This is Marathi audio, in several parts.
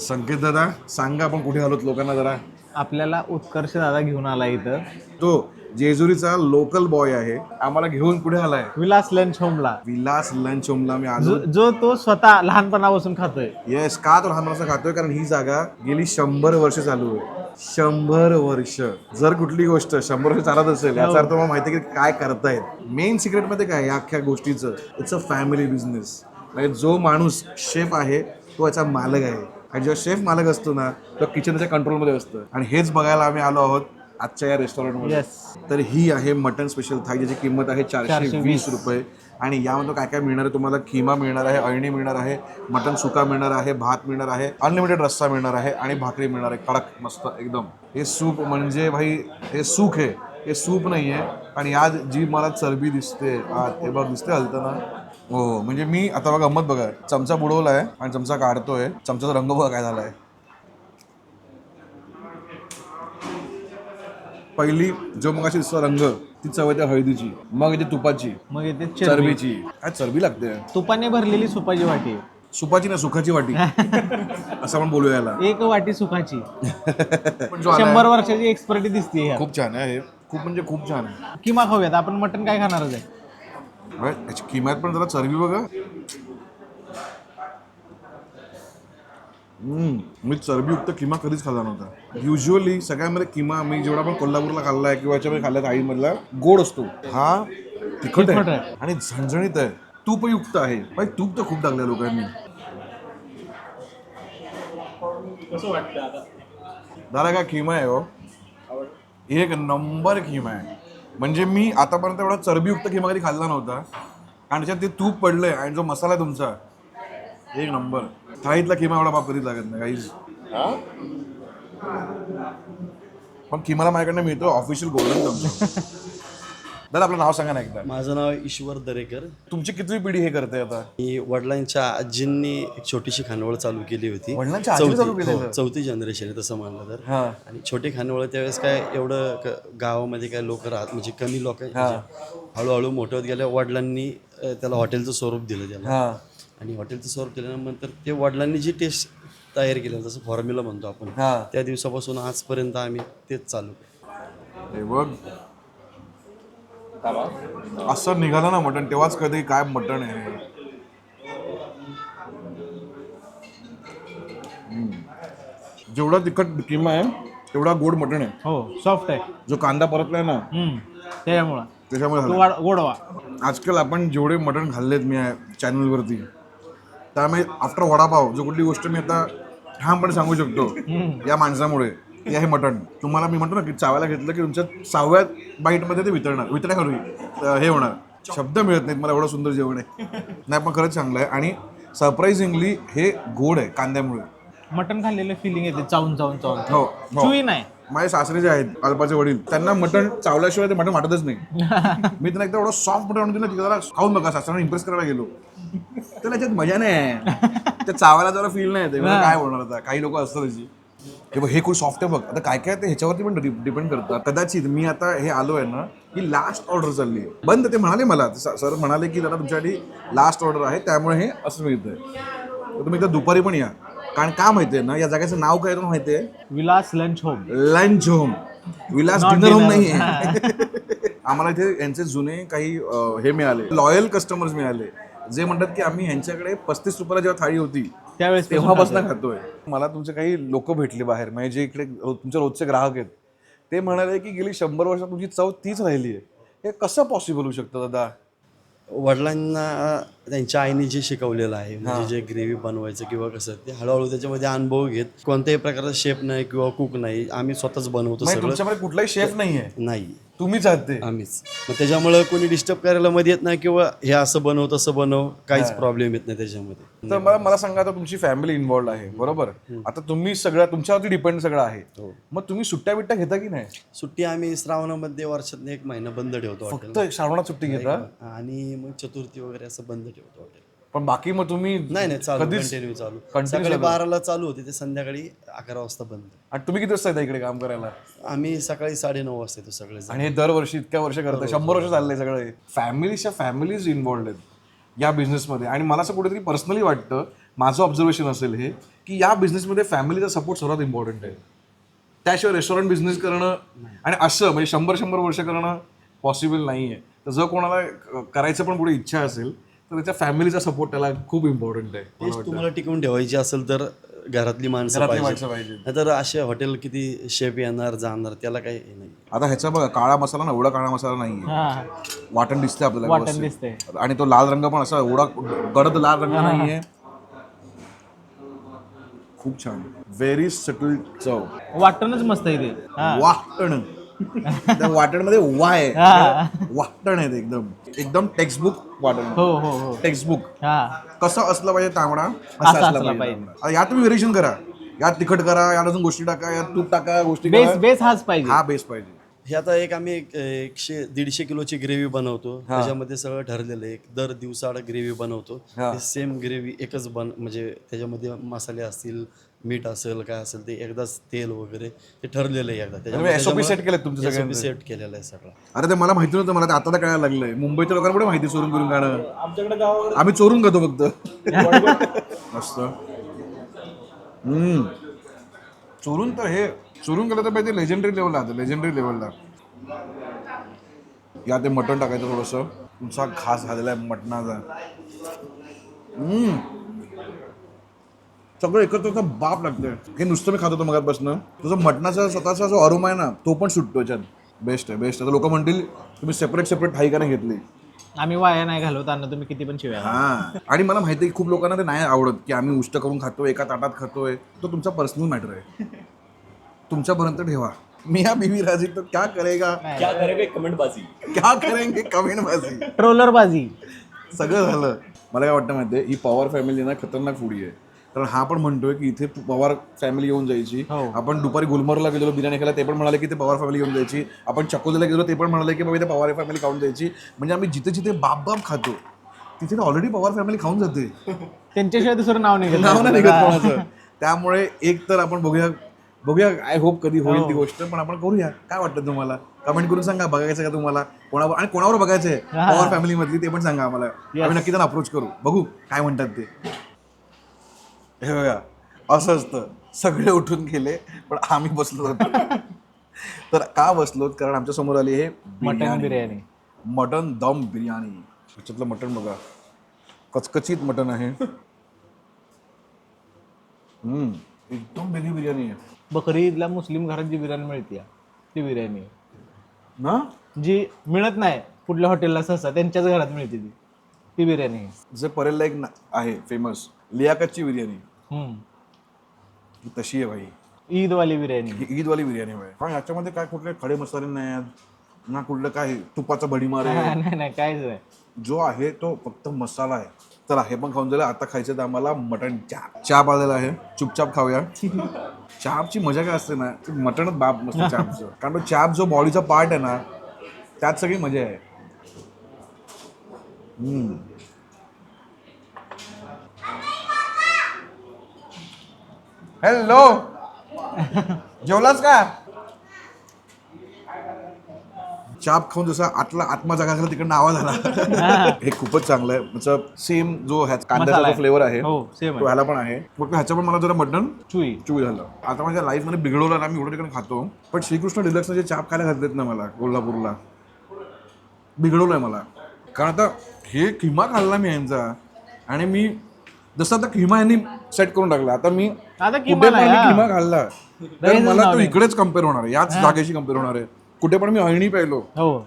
संकेत दादा सांगा आपण कुठे आलोत लोकांना जरा. आपल्याला उत्कर्ष दादा घेऊन आला इथं तो जेजुरीचा लोकल बॉय आहे, आम्हाला घेऊन कुठे आलाय? विलास लंच होमला. विलास लंच होमला मी आलो. जो तो स्वतः लहानपणापासून खातोय. येस, का तो लहान माणसं खातोय? कारण ही जागा गेली 100 वर्ष चालू आहे. 100 वर्ष. जर कुठली गोष्ट 100 वर्ष चालत असेल याचा अर्थ मला माहिती आहे की काय करतायत. मेन सिक्रेट मध्ये काय या अख्ख्या गोष्टीचं, इट्स अ फॅमिली बिझनेस. जो माणूस शेफ आहे तो याचा मालक आहे, आणि जेव्हा शेफ मालक असतो ना तो किचनच्या कंट्रोलमध्ये असतं. आणि हेच बघायला आम्ही आलो आहोत आजच्या या रेस्टॉरंटमध्ये. येस. तर ही आहे मटन स्पेशल थाळी, ज्याची किंमत आहे 420 रुपये. आणि यामध्ये काय काय मिळणार आहे तुम्हाला? खिमा मिळणार आहे, अळणी मिळणार आहे, मटन सुका मिळणार आहे, भात मिळणार आहे, अनलिमिटेड रस्सा मिळणार आहे आणि भाकरी मिळणार आहे कडक मस्त एकदम. हे सूप म्हणजे भाई हे सूप आहे, हे सूप नाही आहे. आणि आज जी मला चरबी दिसते हे बघ दिसते हलतं ना. हो म्हणजे मी आता बघा गंमत बघा, चमचा बुडवला आहे आणि चमचा काढतोय, चमचाचा रंग बघा काय झाला आहे. पहिली जो मग अशी रंग ती चव येते हळदीची, मग येते तुपाची, मग येते चरबीची. काय चरबी लागते? तुपाने भरलेली सुपाची वाटी. सुपाची ना सुखाची वाटी असं आपण बोलूया याला. एक वाटी सुखाची. पण जो आलाय, 100 वर्षाची एक्सपर्टी दिसते ह्यात. खूप छान आहे हे, खूप म्हणजे खूप छान आहे. किमा खाऊयात. आपण मटण काय खाणारच आहे. याची किंमत पण जरा चरबी बघा. मी चरबीयुक्त किमा कधीच खाल्ला नव्हता. युजली सगळ्यामध्ये किमा मी जेवढा पण कोल्हापूरला खाल्लाय किंवा याच्यामध्ये खाल्ला थाळीमधला गोड असतो, हा तिखट आहे आणि झणझणीत आहे, तूपयुक्त आहे. भाई तूप तर खूप टाकलंय लोकांनी. कसं वाटतं आता? दादा काय खिमा आहे हो, एक नंबर खिमा आहे. म्हणजे मी आतापर्यंत एवढा चरबीयुक्त खिमा कधी खाल्ला नव्हता. आणि त्याच्यात ते तूप पडलंय आणि जो मसाला आहे तुमचा एक नंबर. थाळीतला खिमा एवढा बाप कधीच लागत नाही काहीच. पण खिमाला माझ्याकडनं मिळतो ऑफिशियल गोल्डन चमचा. दादा आपलं नाव सांगा ना एकदा. माझं नाव ईश्वर दरेकर. तुमची कितवी पिढी हे करते आता? मी वडिलांच्या आजींनी एक छोटीशी खानवळ चालू केली होती. वडिलांच्या आजीने चालू चौथी केलेलं? चौथी जनरेशन आहे तसं म्हणलं तर. हा. आणि छोटे खानवळ त्यावेळेस काय एवढं गावामध्ये काय लोक राहत म्हणजे कमी लोक. हळूहळू मोठं होत गेल्या वडिलांनी त्याला हॉटेलचं स्वरूप दिलं त्याला. हा. आणि हॉटेलचं स्वरूप दिल्यानंतर ते वडिलांनी जी टेस्ट तयार केली जसं फॉर्म्युला म्हणतो आपण, हा. त्या दिवसापासून आजपर्यंत आम्ही तेच चालू. हे बघ असं निघालं ना मटण तेव्हाच कधी काय मटण आहे. जेवढा तिखट किमा आहे तेवढा गोड मटण आहे. हो, सॉफ्ट आहे. जो कांदा परतलाय ना त्यामुळे त्याच्यामुळे झालं. गोडवा. आजकाल आपण जेवढे मटण खाल्लेत मी चॅनलवरती, त्यामुळे आफ्टर वडापाव जो कुठली गोष्ट मी आता ठामपणे सांगू शकतो या माणसामुळे की आहे मटण. तुम्हाला मी म्हणतो ना की चावायला घेतलं की तुमच्या 6व्या बाईटमध्ये ते वितरण्यापूर्वी हे होणार. शब्द मिळत नाहीत मला, एवढं सुंदर जेवण आहे. नाही पण खरंच चांगलं आहे. आणि सरप्राइझिंगली हे गोड आहे कांद्यामुळे. मटण खाल्लेलं फिलिंग येते चावून चावून चावून. हो, चुई नाही. माझे सासरे जे आहेत अल्पाचे वडील, त्यांना मटण चावल्याशिवाय ते मटण वाटतच नाही. मी त्यांना एकदा एवढं सॉफ्ट मटण आणून दिलं, जरा खाऊन बघा. सासऱ्यांना इम्प्रेस करायला गेलो तर त्याच्यात मजा नाही आहे, त्या चावायला जरा फील नाही येते. काय बोलणार आता, काही लोक असतात त्याची की बघ हे खूप सॉफ्ट आहे बघ. आता काय काय ते ह्याच्यावरती पण डिपेंड करतात. कदाचित मी आता हे आलो आहे ना की लास्ट ऑर्डर चालली आहे बंद. ते म्हणाले मला, सर म्हणाले की दादा तुमच्यासाठी लास्ट ऑर्डर आहे त्यामुळे हे असं मिळतंय. तर तुम्ही एकदा दुपारी पण या. कारण का माहितीये ना, या जागेचं नाव काय तुम्हाला माहितीये? Vilas lunch home. Lunch home. Vilas dinner home नाही आहे. आम्हाला इथे यांचे जुने काही हे मिळाले, लॉयल कस्टमर्स मिळाले, जे म्हणतात की आम्ही ह्यांच्याकडे 35 रुपयाला जेव्हा थाळी होती त्यावेळेस तेव्हापासून खातोय. मला तुमचे काही लोक भेटले बाहेर, म्हणजे जे इकडे तुमचे रोजचे ग्राहक आहेत, ते म्हणाले की गेली 100 वर्षात तुमची चव तीच राहिली आहे. हे कसं पॉसिबल होऊ शकतं दादा? वडिलांना त्यांच्या आईने जे शिकवलेलं आहे, म्हणजे जे ग्रेव्ही बनवायचं किंवा कसं, ते हळूहळू त्याच्यामध्ये अनुभव घेत. कोणत्याही प्रकारचा शेफ नाही किंवा कुक नाही, आम्ही स्वतःच बनवतो सगळं. तुमच्यामध्ये कुठलाही शेफ नाहीये? नाही, तुम्हीच आहात ते. आम्हीच. मग त्याच्यामुळे कोणी डिस्टर्ब करायला मध्ये येत नाही किंवा हे असं बनव तसं बनव, काहीच प्रॉब्लेम येत नाही त्याच्यामध्ये. तर मला सांगा, आता तुमची फॅमिली इन्व्हॉल्ड आहे बरोबर. आता तुम्ही सगळं तुमच्यावरती डिपेंड सगळं आहे. मग तुम्ही सुट्ट्या बिट्ट्या घेता की नाही? सुट्टी आम्ही श्रावणामध्ये वर्षात 1 महिना बंद ठेवतो हॉटेल. फक्त श्रावणात सुट्टी घेता? आणि मग चतुर्थी वगैरे असं बंद ठेवतो हॉटेल. पण बाकी मग तुम्ही नाही चालू, कंटिन्यू चालू. सकाळी 12ला चालू होते ते संध्याकाळी 11 वाजता बंद. आणि तुम्ही किती वाजता येता इकडे काम करायला? आम्ही सकाळी 9:30 वाजता येतो सगळे. आणि हे दरवर्षी इतक्या वर्ष करतं, 100 वर्ष चाललंय सगळं. फॅमिलीज इन्व्हॉल्ड आहेत या बिझनेसमध्ये. आणि मला असं कुठेतरी पर्सनली वाटतं, माझं ऑब्झर्वेशन असेल हे, की या बिझनेसमध्ये फॅमिलीचा सपोर्ट सर्वात इम्पॉर्टंट आहे. त्याशिवाय रेस्टॉरंट बिझनेस करणं आणि असं म्हणजे 100 वर्ष करणं पॉसिबल नाही आहे. तर जर कोणाला करायचं पण पुढे इच्छा असेल तर त्याच्या फॅमिलीचा सपोर्ट त्याला खूप इम्पॉर्टंट आहे. टेस्ट तुम्हाला टिकवून ठेवायची असेल तर घरातली माणसं पाहिजे. नाहीतर असे हॉटेल किती शेफ येणार जाणार त्याला काही हे नाही. आता ह्याचा बघा काळा मसाला ना एवढा काळा मसाला नाही आहे. हा वाटण दिसते आपल्याला वाटण व्यवस्थित. दिसते. आणि तो लाल रंग पण असा एवढा गडद लाल रंग नाहीये. खूप छान, व्हेरी सटल चव. वाटणच मस्त आहे ते. हा. वाटण त्या वाटणमध्ये वाय हा. वाटण आहे ते एकदम एकदम टेक्स्टबुक वाटण. हो हो हो. टेक्स्टबुक हा कसं असलं पाहिजे तांबडा असं असं असलं असलं पाहिजे. पाहिजे. यात तुम्ही व्हेरिएशन करा, यात तिखट करा, यात अजून गोष्टी टाका, यात तूप टाका, गोष्टी बेस करा. बेस हाच पाहिजे. हा बेस पाहिजे. हे आता आम्ही 100-150 किलोची ग्रेव्ही बनवतो. त्याच्यामध्ये सगळं ठरलेलं आहे. दर दिवसाआड ग्रेव्ही बनवतो. सेम ग्रेव्ही एकच म्हणजे त्याच्यामध्ये मसाले असतील, मीठ असेल, काय असेल ते एकदाच तेल वगैरे ते ठरलेलं आहे एकदा. SOP सेट केलेत तुमच्या सगळ्यांचे? सेट केलेलं आहे सगळं. अरे ते मला माहिती नव्हतं, मला ते आता तर कळायला लागलंय. मुंबईच्या लोकांना पुढे माहिती चोरून करून खाणं. आम्ही चोरून खातो फक्त. मस्त. चोरून तर हे चोरून केलं तर पाहिजे लेजेंडरी लेवलला. लेजेंडरी लेवलला या ते मटण टाकायचं थोडंसं. तुमचा घास झालेला आहे मटणाचा. सगळं एकत्र बाप लागतंय. हे नुसतं मी खात होतो मगापासून. तुझं मटणाचा स्वतःचा जो अरोमा आहे ना तो पण सुटतो याच्यात. बेस्ट आहे, बेस्ट आहे. लोक म्हणतील तुम्ही सेपरेट ठाई का नाही घेतली. आम्ही वाया नाही घालवत अन्न, तुम्ही किती पण शिवाय. हा, आणि मला माहिती आहे खूप लोकांना ते नाही आवडत की आम्ही उष्ट करून खातोय, एका ताटात खातोय. तो तुमचा पर्सनल मॅटर आहे, तुमच्यापर्यंत ठेवा. मियां बीवी राजी तो क्या करेगा, क्या करेंगे कमेंटबाजी. क्या करेंगे कमेंटबाजी. ट्रोलर बाजी. सगळं झालं. मला काय वाटतं माहिती आहे, ही पवार फॅमिली ना खतरनाक फुडी आहे. कारण हा पण म्हणतोय की इथे पवार फॅमिली येऊन जायची. आपण दुपारी गुलमर्गला गेलो बिर्याणी खायला, ते पण म्हणाले की ते पवार फॅमिली येऊन जायची. आपण चकोलीला गेलो, ते पण म्हणाले की बाबा इथे पवार फॅमिली खाऊन जायची. म्हणजे आम्ही जिथे जिथे बाप खातो तिथे ऑलरेडी पवार फॅमिली खाऊन जाते. त्यांच्याशिवाय दुसरं नाव निघत नाव नाही निघत कोणाचं. त्यामुळे एक तर आपण बघूया आय होप कधी होईल ती गोष्ट, पण आपण करूया. काय वाटतं तुम्हाला? कमेंट करून सांगा. बघायचं का तुम्हाला कोणावर, आणि कोणावर बघायचंय पवार फॅमिली मधली ते पण सांगा आम्हाला. आम्ही नक्की त्यांना अप्रोच करू, बघू काय म्हणतात ते. हे बघा असं असतं, सगळे उठून गेले पण आम्ही बसलो होतो. तर का बसलो? कारण आमच्या समोर आली हे मटन बिर्याणी. मटन दम बिर्याणी. त्याच्यातलं मटण बघा, कचकचीत मटण आहे. एकदम वेगळी बिर्याणी आहे. बकरी ईदला मुस्लिम घरात जी बिर्याणी मिळते ती बिर्याणी आहे ना, जी मिळत नाही कुठल्या हॉटेलला सहसा, त्यांच्याच घरात मिळते ती बिर्याणी आहे. जे परेलला एक आहे फेमस लियाकतची बिर्याणी, ही तशी आहे भाई. ईदवाली बिर्याणी. ही ईदवाली बिर्याणी आहे. कारण याच्यामध्ये काय कुठले खडे मसाले नाही आहेत ना, कुठलं काय तुपाचा भडीमार आहे. नाही काहीच नाही. जो आहे तो फक्त मसाला आहे. चला हे पण खाऊन झालं. आता खायचं तर आम्हाला मटण चाप. चाप आलेला आहे, चुपचाप खाऊया. चापची मजा काय असते ना, मटणच बाप मस्त चापचं. कारण तो चाप जो बॉडीचा पार्ट आहे ना, त्यात सगळी मजा आहे. हॅलो, जेवलास का? चाप खाऊन जसा आत्मा जागा झाला तिकडनं आवाज आला. हे खूपच चांगलं आहे. म्हणजे सेम जो कांद्याचा जो फ्लेवर आहे हो सेम तो ह्याला पण आहे. फक्त ह्याच्या पण मला जरा मटण चुई झालं. आता माझ्या लाईफ मध्ये बिघडवलं ना, मी एवढं ठिकाणी खातो. पण श्रीकृष्ण डिलक्सने जे चाप खायला घातलेत ना मला कोल्हापूरला, बिघडवलंय मला. कारण आता हे किमा खाल्ला मी यांचा, आणि मी जसं आता किमा यांनी सेट करून टाकला. आता मी आता कुठे पण किमा खाल्ला तर मला तो इकडेच कम्पेअर होणार आहे, याच जागेशी कम्पेअर होणार आहे. कुठे पण मी अळणी प्यायलो हो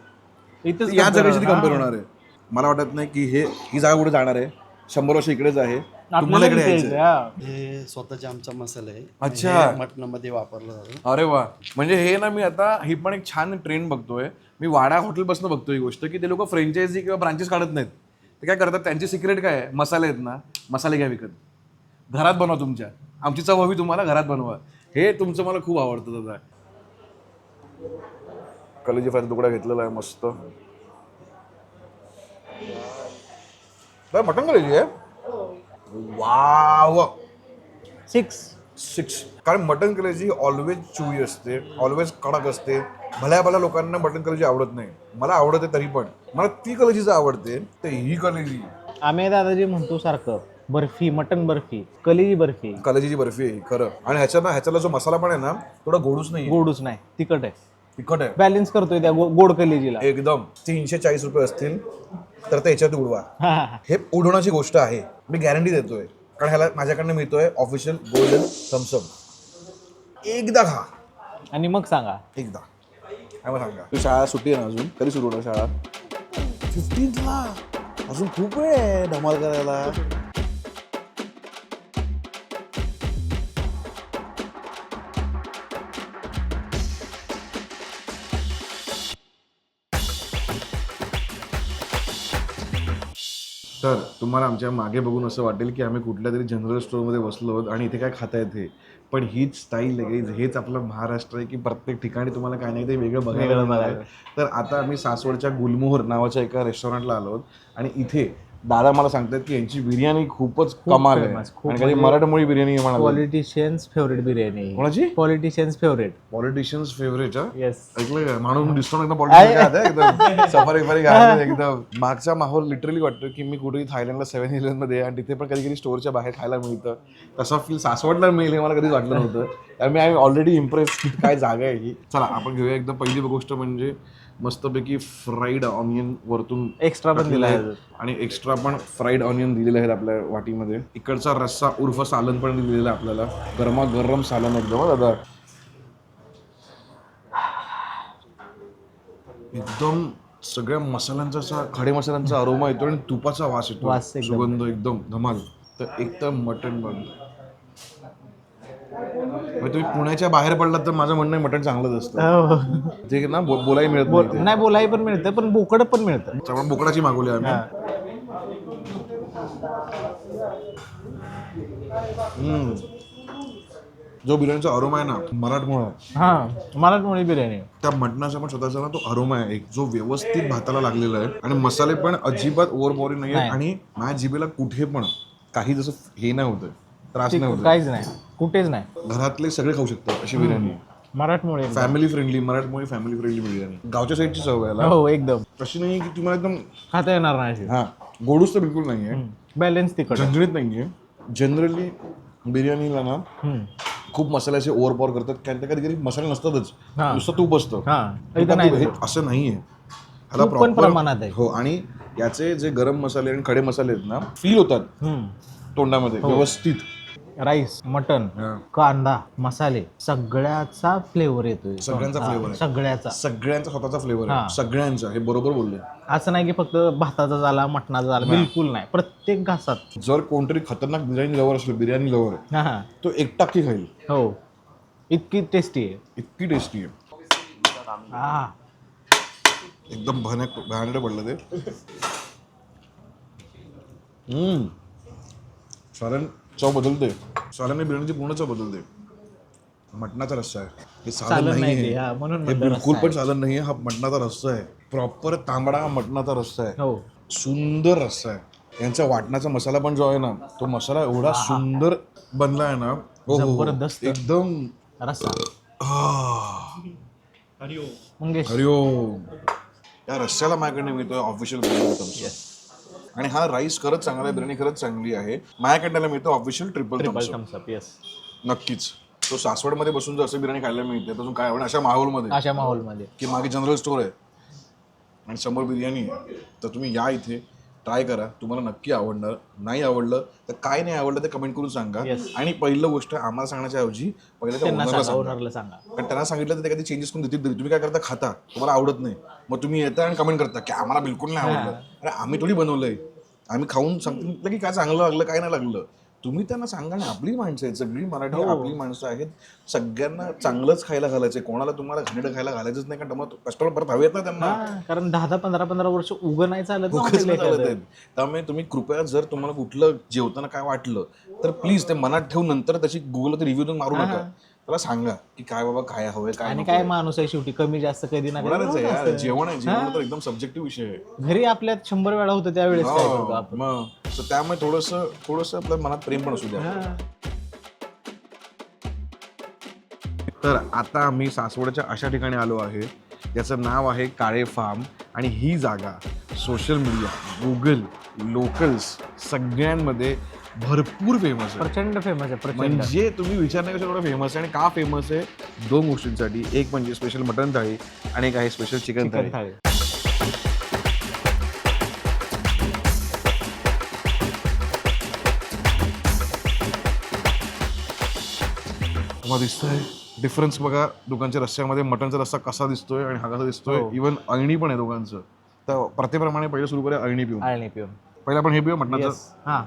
इथंच याच जागेशी कम्पेअर होणार आहे. मला वाटत नाही की ही जागा कुठे जाणार आहे. 100 वर्ष इकडेच आहे. तुम्हाला इकडे यायचं. हे स्वतःचे आमचा मसाला आहे. अच्छा. हे मटणामध्ये वापरलं जातं. अरे वा, म्हणजे हे ना मी आता ही पण एक छान ट्रेंड बघतोय. मी वाडा हॉटेलपासून बघतोय ही गोष्ट की ते लोक फ्रँचायझी किंवा ब्रांचेस काढत नाहीत. ते काय करतात, त्यांची सिक्रेट काय आहे, मसाले आहेत ना, मसाले घ्या विकत, घरात बनवा तुमच्या. आमची चव हवी तुम्हाला, घरात बनवा. हे तुमचं मला खूप आवडतं दादा. कलेजी फ्रायचा तुकडा घेतलेला आहे मस्त. मटन कलेजी आहे. वाव 6. कारण मटन कलेजी ऑलवेज चुई असते, ऑलवेज कडक असते. भल्या लोकांना मटन कलेजी आवडत नाही. मला आवडते तरी पण मला ती कलेजीच आवडते. तर ही कलेजी आम्ही दादाजी म्हणतो सारखं बर्फी, मटन बर्फी, कलेजी बर्फी, कलेजीची बर्फी आहे ही, खरं. आणि ह्याच्याला जो मसाला पण आहे ना थोडा गोडूच नाही, गोडूच नाही, तिखट आहे, तिखट आहे बॅलन्स करतोय त्या गोड कलेजीला. एकदम. 340 रुपये असतील तर ते याच्यात उडवा. हा, हा, हा. हे उडवण्याची गोष्ट आहे, मी गॅरंटी देतोय, कारण ह्याला माझ्याकडनं मिळतोय ऑफिशियल गोल्डन थम्सअप. एकदा खा, आणि मग सांगा. एकदा काय मग सांगा. तू शाळा सुट्टी आहे ना अजून, कधी सुरू होणार शाळा? 15th अजून खूप वेळ आहे धमाल करायला. तर तुम्हाला आमच्या मागे बघून असं वाटेल की आम्ही कुठल्या तरी जनरल स्टोअरमध्ये बसलो आहोत आणि इथे काय खाता येते, पण हीच स्टाईल आहे, हेच आपलं महाराष्ट्र आहे की प्रत्येक ठिकाणी तुम्हाला काय नाही ते वेगळं बघायला मिळणार आहे. तर आता आम्ही सासवडच्या गुलमोहर नावाच्या एका रेस्टॉरंटला आलो आहोत आणि इथे दादा मला सांगतात की यांची बिर्याणी खूपच कमाल आहे. आणि काही मराठमोळी बिर्याणी आहे म्हणाले. Politicians favourite biryani. कोणाची? Politicians favourite. Politicians favourite. Yes. ऐकलं का? माणूस दिसतो एकदम पॉलिटिशियन एकदम सफारी फरी घालून एकदम. मागचा माहोल लिटरली वाटतो की मी कुठेही थायलंडला 7-11 मध्ये आणि तिथे पण कधी कधी स्टोअरच्या बाहेर खायला मिळतं, तसा फील सासवडला मिळेल हे मला कधीच वाटलं नव्हतं. त्यामुळे आय एम ऑलरेडी इम्प्रेस की काय जागा आहे ही. चला आपण घेऊया एकदम पहिली गोष्ट म्हणजे मस्तपैकी फ्राईड ऑनियन वरतून एक्स्ट्रा पण दिला आहे आणि एक्स्ट्रा पण फ्राईड ऑनियन दिलेले आहेत आपल्या वाटीमध्ये. इकडचा रस्सा उर्फ सालन पण दिलेला आहे आपल्याला, गरमागरम सालन एकदम दादा. एकदम सगळ्या मसाल्यांचा असा खडे मसाल्यांचा अरोमा येतो आणि तुपाचा वास येतो, सुगंध एकदम धमाल. तर एक तर मटण बघ, तुम्ही पुण्याच्या बाहेर पडलात तर माझं म्हणणं आहे मटण चांगलंच असतं. ते ना बोलाही मिळत नाही. नाही, बोलाही पण मिळतं, पण बोकड पण मिळतं. त्यामुळे बोकडाची मागवली आम्ही. जो बिर्याणीचा अरोमा आहे ना मराठमोळा, हा मराठमोळी बिर्याणी, त्या मटणाचा पण स्वतःचा ना तो अरोमा आहे एक, जो व्यवस्थित भाताला लागलेला आहे. आणि मसाले पण अजिबात ओव्हरपॉवरिंग नाही आहे आणि माझ्या जिभेला कुठे पण काही जसं हे नाही होतं, त्रास नाही होत, काहीच नाही, कुठेच नाही. घरातले सगळे खाऊ शकतात अशी बिर्याणी. मराठमोळी फॅमिली फ्रेंडली, मराठमोळी फॅमिली फ्रेंडली बिर्याणी. गावच्या साईडची चव आहे. हो एकदम. अशी नाही की तुम्हाला एकदम खाता येणार नाही. हा गोडूस तर बिलकुल नाहीये, बॅलन्स तिखट, झणझणीत नाहीये. जनरली बिर्याणीला ना खूप मसाले असे ओव्हरपॉवर करतात, कारण त्या कधी कधी मसाले नसतातच, नुसतं तूप असतं. हे असं नाहीये, ह्याला पण प्रमाणात आहे. हो. आणि याचे जे गरम मसाले आणि खडे मसाले आहेत ना फील होतात तोंडामध्ये व्यवस्थित. राईस, मटन, कांदा, मसाले सगळ्याचा फ्लेवर येतोय. सगळ्यांचा फ्लेवर आहे, सगळ्यांचा स्वतःचा फ्लेवर आहे, सगळ्यांचा. हे बरोबर बोलले. असं नाही की फक्त भाताचा झाला, मटणाचा झाला, बिलकुल नाही. प्रत्येक घासात. जर कोणतरी खतरनाक बिर्याणी लवर असलो, बिर्याणी लवर तो एक टाकी खाईल. हो, इतकी टेस्टी आहे, इतकी टेस्टी आहे. एकदम भयानक पडलं ते. सारण चव बदलते, साल्याने बिर्याणीची पूर्ण चव बदलते. मटणाचा रस्सा आहे, हे सालन नाही आहे, हे बिलकुल पण सालन नाही आहे. हा मटणाचा रस्सा आहे, प्रॉपर तांबडा मटणाचा रस्सा आहे. सुंदर रस्सा आहे. यांचा वाटणाचा मसाला पण जो आहे ना, तो मसाला एवढा सुंदर बनला आहे ना, जबरदस्त एकदम रस्सा. हरिओम. या रस्स्याला माझ्याकडे मिळतोय ऑफिशियल बिर्याणी. आणि हा राईस खरंच चांगला आहे, बिर्याणी खरंच चांगली आहे. माझ्याकडे मिळतो ऑफिशियल ट्रिपल थम्सअप. नक्कीच. तो सासवडमध्ये बसून जर असं बिर्याणी खायला मिळते तर काय आवडेल अशा माहोलमध्ये की मागे जनरल स्टोअर आहे आणि समोर बिर्याणी आहे, तर तुम्ही या इथे ट्राय करा, तुम्हाला नक्की आवडणार. नाही आवडलं तर काय नाही आवडलं ते कमेंट करून सांगा. आणि पहिलं गोष्ट आम्हाला सांगण्याच्या ऐवजी पहिले त्या ओनरला सांगा, कारण त्यांना सांगितलं तर ते कधी चेंजेस करून देतील. तुम्ही काय करता, खाता, तुम्हाला आवडत नाही, मग तुम्ही येता आणि कमेंट करता की आम्हाला बिलकुल नाही आवडलं. अरे आम्ही थोडी बनवलंय, आम्ही खाऊन सांगितलं की काय चांगलं लागलं काय नाही लागलं. तुम्ही त्यांना सांगा ना. आपली माणसं आहेत सगळी, मराठी आपली माणसं आहेत, सगळ्यांना चांगलं खायला घालायचं. कोणाला तुम्हाला घाणेरडं खायला घालायचंच नाही, कारण मग कस्टमर परत हवेत ना त्यांना, कारण 10-15 वर्ष उगं नाही चालत. त्यामुळे तुम्ही कृपया जर तुम्हाला कुठलं जेवताना काय वाटलं तर प्लीज ते मनात ठेवून नंतर त्याची गुगलवर रिव्ह्यू देऊन मारू नका. त्याला सांगा की काय बाबा काय हवंय काय. आणि काय माणूस आहे शेवटी, कमी जास्त कधी ना कधी जेवण आहे, जेवण तर एकदम सब्जेक्टिव्ह विषय आहे. घरी आपल्यात 100 वेळा होतं त्यावेळेस काय करतो आपण. मग त्यामुळे थोडंसं आपल्या मनात प्रेम पण असू द्या. तर आता आम्ही सासवडच्या अशा ठिकाणी आलो आहे याचं नाव आहे काळे फार्म. आणि ही जागा सोशल मीडिया, गुगल, लोकल्स सगळ्यांमध्ये भरपूर फेमस आहे. प्रचंड फेमस आहे, प्रचंड. म्हणजे तुम्ही विचार नाही कशा एवढं फेमस आहे. आणि का फेमस आहे? 2 गोष्टींसाठी. एक म्हणजे स्पेशल मटन थाळी आणि एक आहे स्पेशल चिकन चिकन थाळी. थाळी. तुम्हाला दिसतंय डिफरन्स बघा दुकानच्या रस्त्यामध्ये मटनचा रस्सा कसा दिसतोय आणि हा कसा दिसतोय. हो. इव्हन अळणी पण आहे दोघांचं. तर प्रत्येप्रमाणे पहिलं सुरू करूया अळणी पिऊन. आळणी पिऊन. पहिला आपण हे पिऊया मटणाचं. हा,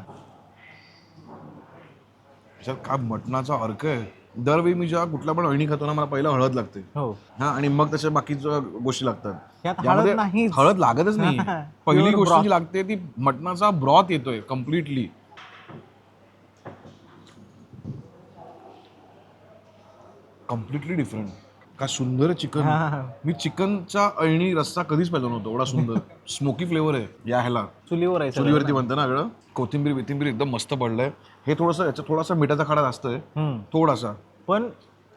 त्याच्यात काय मटणाचा अर्क आहे. दरवेळी मी जेव्हा कुठला पण अळणी खातो ना मला पहिला हळद लागते. हो. हा आणि मग त्याच्या बाकीच्या गोष्टी लागतात. यात हळद यामध्ये नाहीच. हळद लागतच नाही. पहिली Pure गोष्ट broth. जी लागते ती मटणाचा ब्रॉथ येतोय कम्प्लिटली. Completely different. काय सुंदर चिकन. हा. मी चिकनचा अळणी रस्सा कधीच पाहिला नव्हता एवढा सुंदर. स्मोकी फ्लेवर आहे या ह्याला. चुलीवर आहे सगळं. चुलीवरती बनतं ना सगळं. कोथिंबीर एकदम मस्त पडलंय. हे थोडंसं याच्यात थोडासा मिठाचा खडा जास्त आहे. हम्म. थोडासा. पण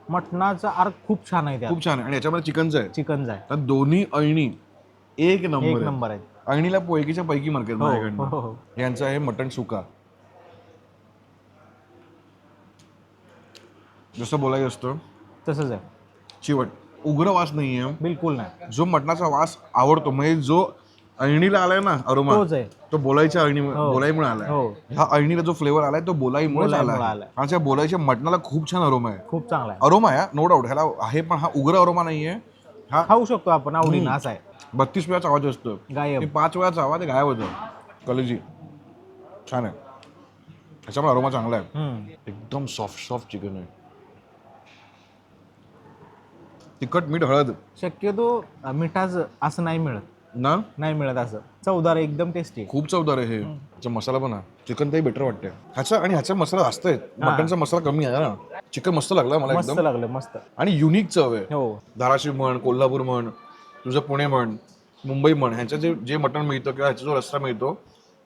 मटणाचा अर्क खूप छान आहे त्यात. खूप छान आहे आणि याच्यामध्ये चिकनचं आहे. चिकनचा आहे. तर दोन्ही अळणी एक एक नंबर आहे. नंबर आहे. अळणीला पैकीच्या पैकी मार्केट हो, हो, माझ्याकडनं. हो. यांचं आहे मटण सुका. जसं बोलायचं असतं तसंच आहे. चिवट. उग्र वास नाहीये. बिलकुल नाही. जो मटणाचा वास आवडतो म्हणजे जो अळणीला आलाय ना अरोमा तोच आहे. तो बोलायच्या बोलाईमुळे आलाय. हो. हा अळणीला जो फ्लेवर आलाय तो बोलाईमुळे बोलाईमुळे आलाय. आलाय. आणि त्या बोलायच्या मटणाला खूप छान अरोमा आहे. खूप चांगला आहे. अरोमा आहे नो डाऊट. ह्याला आहे पण हा उग्र अरोमा नाहीये. हा खाऊ शकतो आपण आवडीनं. असं आहे. 32 वेळा चावायचं असतं. गायब. ते 5 वेळा चावा ते गायब होतं. कलेजी छान आहे. त्याच्यामुळे अरोमा चांगला आहे. हम्म. एकदम सॉफ्ट चिकन आहे. तिखट मीठ हळद शक्यतो मिठाचं असं नाही मिळत. ना नाही मिळत असं. चवदार एकदम टेस्टी. खूप चवदार आहे हे. ह्याचा मसाला पण आहे. चिकन तरी बेटर वाटते ह्याचा मसाला जास्त आहे. मटनचा मसाला कमी आहे ना. चिकन मस्त लागला मला मस्त एकदम. लागलं. मस्त. आणि युनिक चव आहे. हो. धाराशिव म्हण, कोल्हापूर म्हण, तुझं पुणे म्हण, मुंबई म्हण, ह्यांचं जे मटण मिळतं किंवा ह्याचा जो रस्सा मिळतो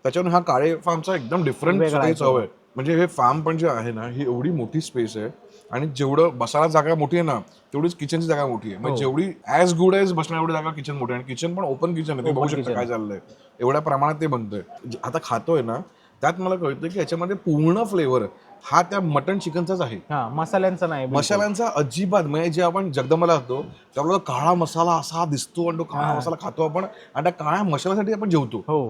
त्याच्यावरून हा काळे फार्मचा एकदम डिफरंट वेगळा आहे चव आहे. म्हणजे हे फार्म पण जे आहे ना ही एवढी मोठी स्पेस आहे आणि जेवढं बसायला जागा मोठी आहे ना तेवढीच किचनची जागा मोठी आहे. म्हणजे जेवढी ॲज गुड ॲज बसण्या एवढी जागा किचन मोठी आहे. आणि किचन पण ओपन किचन आहे. तुम्ही बघू शकता काय चाललंय. एवढ्या प्रमाणात ते बनतंय. आता खातोय ना त्यात मला कळतं की याच्यामध्ये पूर्ण फ्लेवर हा त्या मटन चिकनचाच आहे. हा, मसाल्यांचा नाही. बिलकुल. मसाल्यांचा अजिबात म्हणजे जे आपण जगदंबाला खातो त्यामुळे काळा मसाला असा दिसतो आणि तो काळा मसाला खातो आपण आणि त्या काळ्या मसाल्यासाठी आपण जेवतो. हो.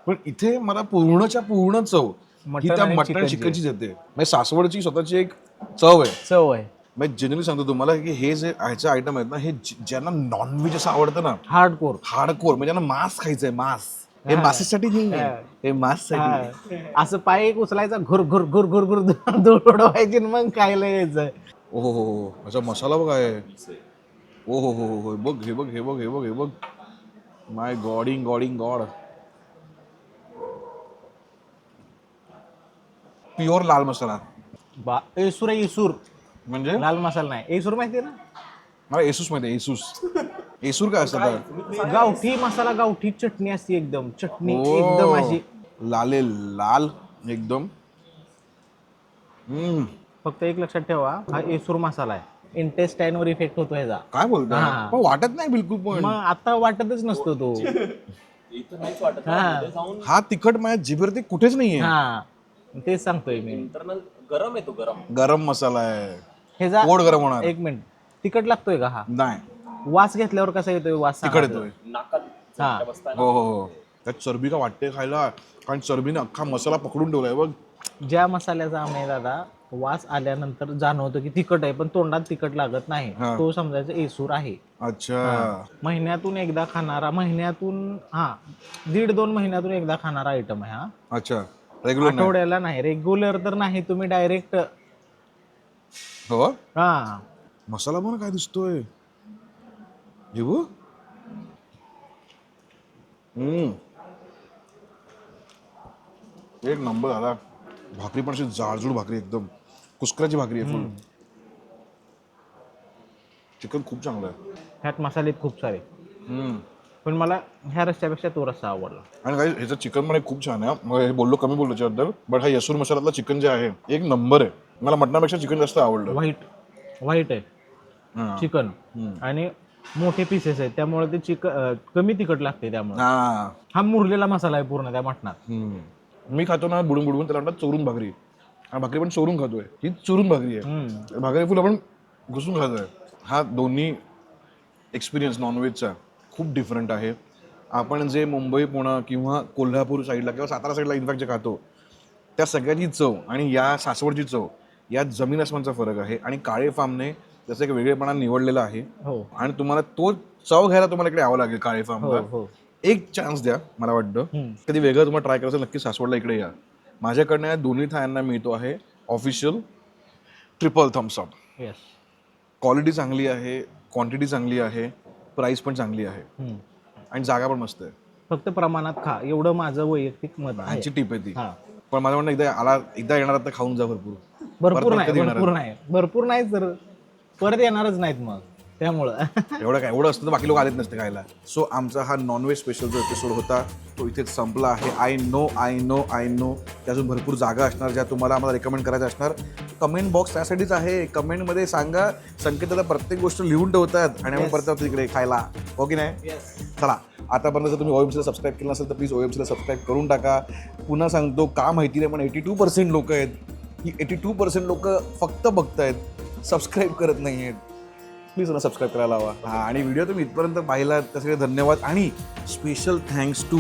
पण इथे मला पूर्णच्या पूर्ण चव ही मटण त्या आणि मटण चिकनची. चिकनचीच येते. म्हणजे सासवडची स्वतःची एक चव आहे. चव आहे. म्हणजे जनरली सांगतो तुम्हाला की हे जे ह्याचे आयटम आहेत ना हे ज्यांना नॉनव्हेज असं आवडतं ना हार्डकोर. हार्डकोर म्हणजे ज्यांना मांस खायचंय मांस हे मासेसाठी नाही आहे. हे मांससाठी. असं पाय एक उचलायचा घुर घुर घुर घुर घुर दौडवायची मग खायला यायचं. ओ हो याचा मसाला बघ आहे. ओ हो बघ हे बघ माय गॉडिंग गॉड. प्युअर लाल मसाला. एसूर आहे. एसूर. म्हणजे लाल मसाला नाही. एसूर माहितीये ना. मला एसूस माहिती आहे. एसूर काय असतं? गावठी मसाला. गावठी चटणी असते. एकदम चटणी ओ. एकदम अशी लाल एकदम. फक्त एक लक्षात ठेवा हा एसूर मसाला आहे. इंटेस्टाईनवर इफेक्ट होतो ह्याचा. काय बोलतोय? हा. पण वाटत नाही बिलकुल पण. मग आता वाटतच नसतो तो. हा. हा तिखट माझ्या जिभेवरती कुठेच नाहीये. हा, तेच सांगतोय मी. गरम मसाला आहे. ह्याचा पोट गरम होणार. एक मिनिट. तिखट लागतोय का हा? नाही वास घेतल्यावर कसा येतोय? वास तिखट येतोय. हा. हो त्यात चरबी का वाटते खायला कारण चरबीने अख्खा मसाला पकडून ठेवलाय बघ. ज्या मसाल्याचा आम्ही दादा वास आल्यानंतर जाणवतो की तिखट आहे पण तोंडात तिखट लागत नाही हा. तो समजायचा एसूर आहे. अच्छा. महिन्यातून एकदा खाणारा 1.5-2 महिन्यातून एकदा खाणारा आयटम आहे हा. अच्छा रेग्युलर आठवड्याला नाही. रेग्युलर तर नाही. तुम्ही डायरेक्ट. हो हा. मसाला पण काय दिसतोय हे बघ. एक नंबर आला. भाकरी पण अशी जाडजूड भाकरी एकदम कुस्कराची भाकरी आहे फुल. चिकन खूप चांगलं आहे. ह्यात मसाले खूप सारे. पण मला ह्या रस्त्यापेक्षा तो रस्सा आवडला. आणि काही ह्याचं चिकन पण खूप छान आहे. मग हे बोललो कमी बोललो त्याच्याबद्दल बट हा यसूर मसाल्यातला चिकन जे आहे एक नंबर आहे. मला मटणापेक्षा चिकन जास्त आवडलं. व्हाईट आहे चिकन आणि मोठे पीसेस आहेत त्यामुळे ते चिकन कमी तिखट लागते. त्यामुळे हा मुरलेला मसाला आहे पूर्ण त्या मटणात. मी खातो ना बुडून बुडून, त्याला म्हणतात चोरून भाकरी. आणि भाकरी पण चोरून खातोय, ही चोरून भाकरी आहे. भाकरी फुल आपण घुसून खातोय. हा दोन्ही एक्सपिरियन्स नॉनव्हेजचा खूप डिफरंट आहे. आपण जे मुंबई, पुणे किंवा कोल्हापूर साईडला किंवा सातारा साईडला इनफॅक्ट जे खातो त्या सगळ्याची चव आणि या सासवडची चव यात जमीन आसमानचा फरक आहे. आणि काळे फार्मने त्याचा एक वेगळेपणा निवडलेला आहे. हो आणि तुम्हाला तो चव घ्यायला तुम्हाला इकडे यावं लागेल काळे फार्मला. हो एक चान्स द्या, मला वाटतं कधी वेगळं तुम्हाला ट्राय करायचं नक्की सासवडला इकडे या. माझ्याकडनं या दोन्ही थाळ्यांना मिळतो आहे official triple Thums Up. Yes. Quality चांगली आहे, क्वांटिटी चांगली आहे, प्राइस पण चांगली आहे आणि जागा पण मस्त आहे. फक्त प्रमाणात खा, एवढं माझं वैयक्तिक मत आहे. ह्यांची टीप आहे ती. हा. पण माझं म्हणणं एकदा येणार तर खाऊन जा भरपूर. भरपूर परत नाही, कधी येणार? भरपूर नाही तर परत येणारच नाहीत मग त्यामुळं. एवढं असतं तर बाकी लोक आलेच नसते खायला. सो आमचा हा नॉनव्हेज स्पेशल जो एपिसोड होता तो इथेच संपला आहे. आय नो त्या अजून भरपूर जागा असणार ज्या तुम्हाला आम्हाला रेकमेंड करायच्या असणार. कमेंट बॉक्स त्यासाठीच आहे. कमेंटमध्ये सांगा. संकेताला प्रत्येक गोष्ट लिहून ठेवतात आणि आपण परत जातो तिकडे खायला, हो की नाही? चला, आतापर्यंत जर तुम्ही OMCला सबस्क्राईब केलं नसेल तर प्लीज OMCला सबस्क्राईब करून टाका. पुन्हा सांगतो, का माहिती नाही पण 82% लोक आहेत, ही 82% लोक फक्त बघतायत, सबस्क्राईब करत नाही आहेत. प्लीज मला सबस्क्राईब करायला हवा. हां, आणि व्हिडिओ तुम्ही इथपर्यंत पाहिला त्यासाठी धन्यवाद. आणि special thanks to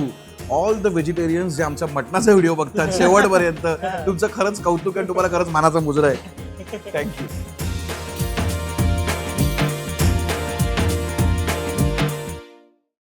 all the vegetarians जे आमच्या मटणाचा व्हिडिओ बघतात शेवटपर्यंत. तुमचं खरंच कौतुक आहे, तुम्हाला खरंच मानाचा मुजरा आहे. थँक्यू.